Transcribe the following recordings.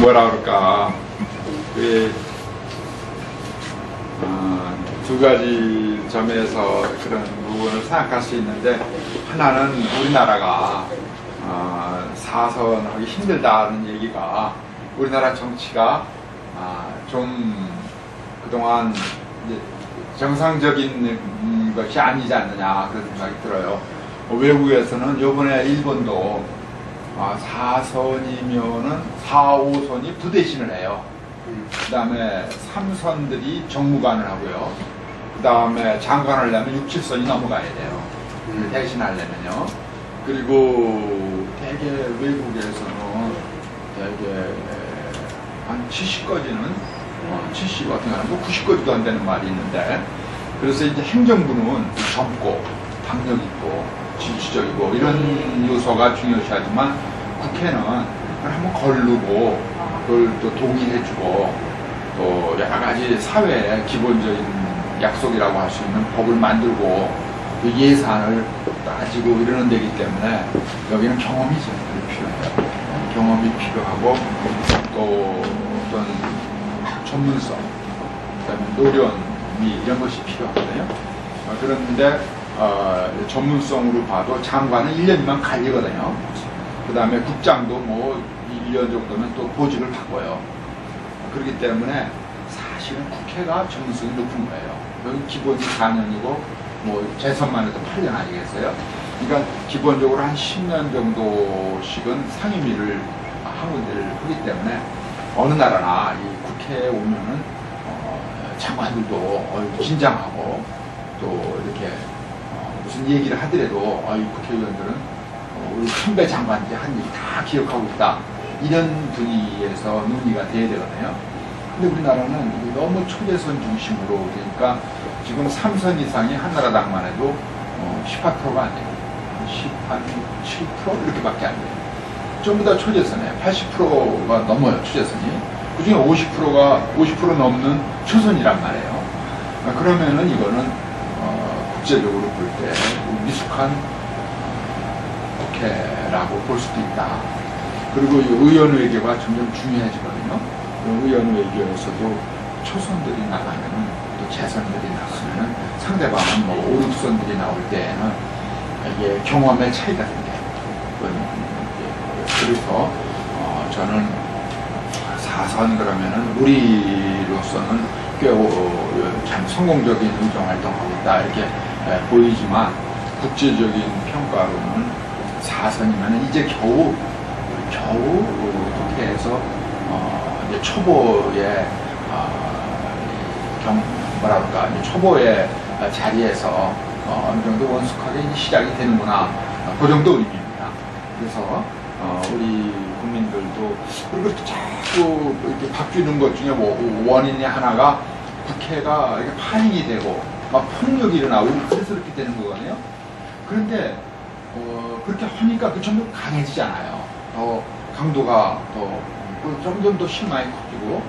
뭐라 그럴까, 두 가지 점에서 그런 부분을 생각할 수 있는데, 하나는 우리나라가 사선하기 힘들다는 얘기가 우리나라 정치가 좀 그동안 이제 정상적인 것이 아니지 않느냐 그런 생각이 들어요. 외국에서는 요번에 일본도 4선이면은 4, 5선이 부대신을 해요. 그 다음에 3선들이 정무관을 하고요. 그 다음에 장관을 하려면 6, 7선이 넘어가야 돼요. 대신하려면요. 그리고 되게 외국에서는 되게 한 70까지는 70 같은 경우는 90까지도 안 되는 말이 있는데, 그래서 이제 행정부는 젊고 박력 있고 진취적이고 이런 요소가 중요시하지만, 국회는 한번 걸르고 그걸 또 동의해주고 또 여러 가지 사회의 기본적인 약속이라고 할 수 있는 법을 만들고 또 예산을 따지고 이러는 데이기 때문에 여기는 경험이 제일 필요해요. 경험이 필요하고 또 어떤 전문성, 그다음에 노련미 이런 것이 필요하거든요. 그런데 전문성으로 봐도 장관은 1년이면 갈리거든요. 그 다음에 국장도 뭐 1년 정도면 또 보직을 바꿔요. 그렇기 때문에 사실은 국회가 전문성이 높은 거예요. 여기 기본이 4년이고 뭐 재선만 해도 8년 아니겠어요? 그러니까 기본적으로 한 10년 정도씩은 상임위를 하기 때문에 어느 나라나 이 국회에 오면은 장관들도 긴장하고 또 이렇게 무슨 얘기를 하더라도 이 국회의원들은 우리 선배 장관들이 한 얘기 다 기억하고 있다, 이런 분위기에서 논의가 돼야 되거든요. 근데 우리나라는 너무 초대선 중심으로 되니까 지금 3선 이상이 한나라당만 해도 18%가 안 돼요. 17% 이렇게밖에 안 돼요. 전부 다 초재선이에요. 80%가 넘어요, 초재선이. 그 중에 50% 넘는 초선이란 말이에요. 그러면은 이거는 국제적으로 볼 때 미숙한 국회라고 볼 수도 있다. 그리고 이 의원 외교가 점점 중요해지거든요. 의원 외교에서도 초선들이 나가면은 또 재선들이 나가면은 상대방은 뭐 5, 6선들이 나올 때에는 이게 경험의 차이가 생겨요. 그래서 저는 4선 그러면은 우리로서는 꽤 참 성공적인 의정활동하고 있다 이렇게 보이지만, 국제적인 평가로는 4선이면 이제 겨우 국회에서 이제 초보의 초보의 자리에서 어느 정도 원숙하게 이제 시작이 되는구나, 그 정도 의미입니다. 그래서 우리 국민들도, 그리고 자꾸 이렇게 바뀌는 것 중에 원인이 하나가 국회가 이렇게 파행이 되고 막 폭력이 일어나고 그래서 이렇게 되는 거거든요. 그런데 그렇게 하니까 그 점점 강해지잖아요. 강도가 점점 더 실망이 커지고,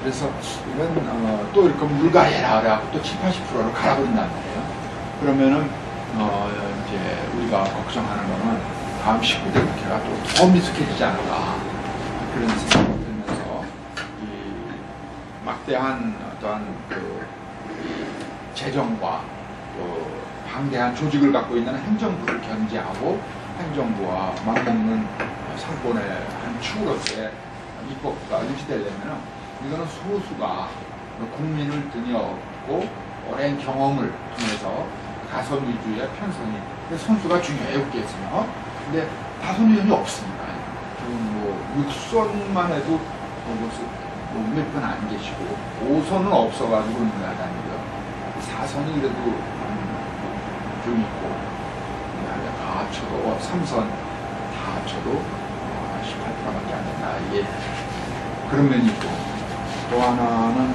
그래서 이건 또 이렇게 물갈이해라 그래갖고 또 70, 80%로 갈아버린단 말이에요. 그러면은 이제 우리가 걱정하는 거는 다음 19대 국회가 또 더 미숙해지지 않을까, 그런 생각이 들면서 이 막대한 어떠한 그 재정과 또 방대한 조직을 갖고 있는 행정부를 견제하고 행정부와 맞먹는 상권의 한 축으로서의 입법부가 유지되려면 이거는 소수가 국민을 등에 업고 오랜 경험을 통해서 다선 위주의 편성이, 선수가 중요해요, 국회에서는. 근데 다선 의원이 없습니다. 뭐 6선만 해도 몇 분 안 계시고 5선은 없어가지고 문제다니고요. 4선이 그래도 좀 있고, 다 합쳐도 3선 다 합쳐도 18%밖에 안 된다. 이게 그런 면이 있고, 또 하나는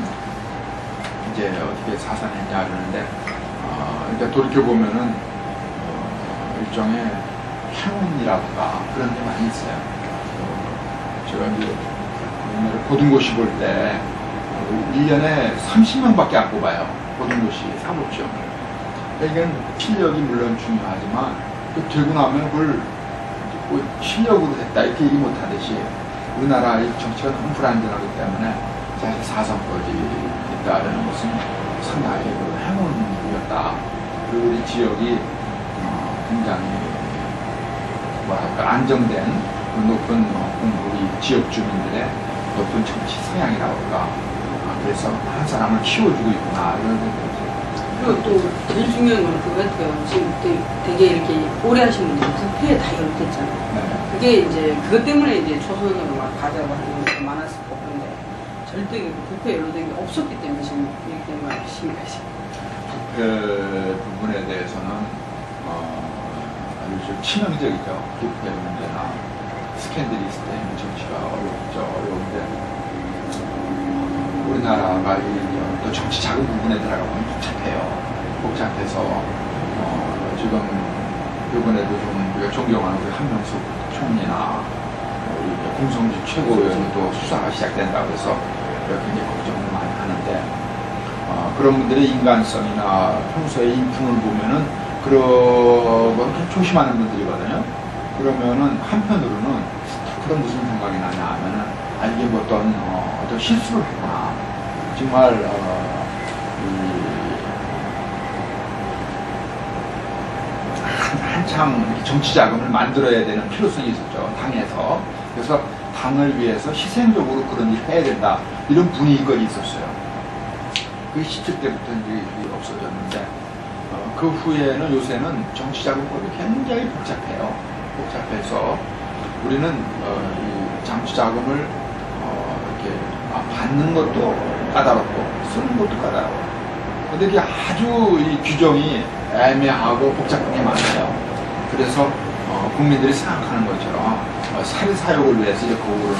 이제 어떻게 4선했냐 그러는데, 일단 돌이켜보면은 일종의 행운이라든가 그런 게 많이 있어요. 제가 이제 고등고시 볼 때 1년에 30명밖에 안 뽑아요. 고등고시 사법시험. 이건 실력이 물론 중요하지만 또 들고 나면 그걸 실력으로 됐다 이렇게 얘기 못하듯이 우리나라 이 정치가 너무 불안정하기 때문에 사실 4선거지 있다는 것은 상당히 그 행운이었다. 그리고 우리 지역이 굉장히 뭐랄까 안정된 높은 우리 지역 주민들의 높은 정치 성향이라고 할까. 그래서 한 사람을 키워주고 있구나 이런 생각이. 그리고 또 제일 중요한 건 그거 같아요. 지금 되게 이렇게 오래 하신 분들이 부패에 다 연루됐잖아요. 네. 그게 이제 그것 때문에 이제 초선으로 막 가자고 하는 게 많았을 거는데 절대 부패에 연루된 게 없었기 때문에 지금 이렇게 된 거 아니십니까? 부패 부분에 대해서는 아주 좀 치명적이죠. 부패 문제나 스캔들이 있을 때 정치가 어려운데 우리나라가 또 정치 작은 부분에 들어가면 복잡해서 지금 이번에도 좀 우리가 존경하는 우리 한명숙 총리나 우리 공성주 최고위원이 또 수사가 시작된다고 해서 굉장히 걱정을 많이 하는데 그런 분들의 인간성이나 평소의 인품을 보면은 그런 건 좀 조심하는 분들이거든요. 그러면은 한편으로는 그런 무슨 생각이 나냐 하면은 이게 뭐 어떤 실수를 했구나. 정말 한참 정치 자금을 만들어야 되는 필요성이 있었죠. 당에서. 그래서 당을 위해서 희생적으로 그런 일을 해야 된다. 이런 분위기가 있었어요. 그게 17대부터 이제 없어졌는데 그 후에는 요새는 정치 자금법이 굉장히 복잡해요. 복잡해서 우리는 이 정치 자금을 이렇게 받는 것도 까다롭고 쓰는 것도 까다로워. 근데 이게 아주 이 규정이 애매하고 복잡한 게 많아요. 그래서 국민들이 생각하는 것처럼 사리사욕을 위해서 이렇게 오르는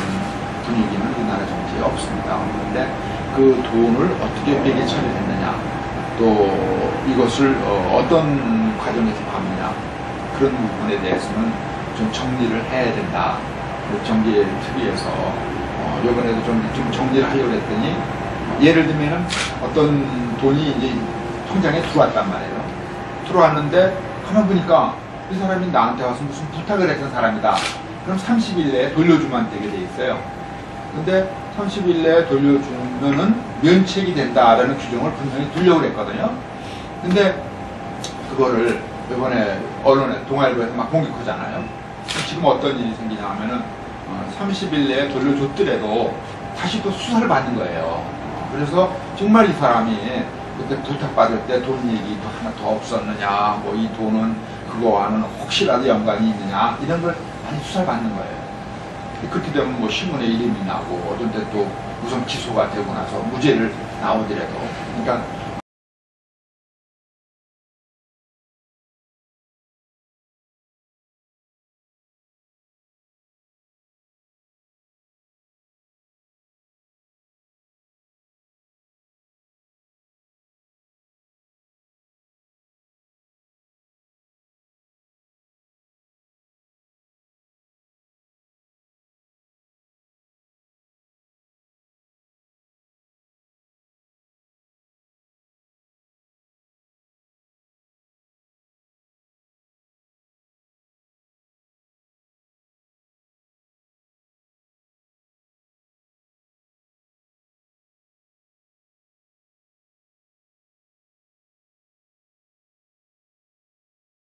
분위기는 우리나라 정치에 없습니다. 그런데 그 돈을 어떻게 회계 처리했느냐, 또 이것을 어떤 과정에서 받느냐, 그런 부분에 대해서는 좀 정리를 해야 된다. 정계특위에서 이번에도 좀 정리를 하려고 했더니 예를 들면은 어떤 돈이 이제 통장에 들어왔단 말이에요. 들어왔는데 가만 보니까 이 사람이 나한테 와서 무슨 부탁을 했던 사람이다. 그럼 30일 내에 돌려주면 되게 돼 있어요. 근데 30일 내에 돌려주면은 면책이 된다라는 규정을 분명히 두려고 그랬거든요. 근데 그거를 이번에 언론에 동아일보에서 막 공격하잖아요. 지금 어떤 일이 생기냐 하면은 30일 내에 돌려줬더라도 다시 또 수사를 받는 거예요. 그래서 정말 이 사람이 그때 부탁받을 때 돈 얘기 하나 더 없었느냐, 뭐 이 돈은 그거와는 혹시라도 연관이 있느냐, 이런 걸 많이 수사를 받는 거예요. 그렇게 되면 뭐 신문에 이름이 나고 어떤 때 또 우선 기소가 되고 나서 무죄를 나오더라도, 그러니까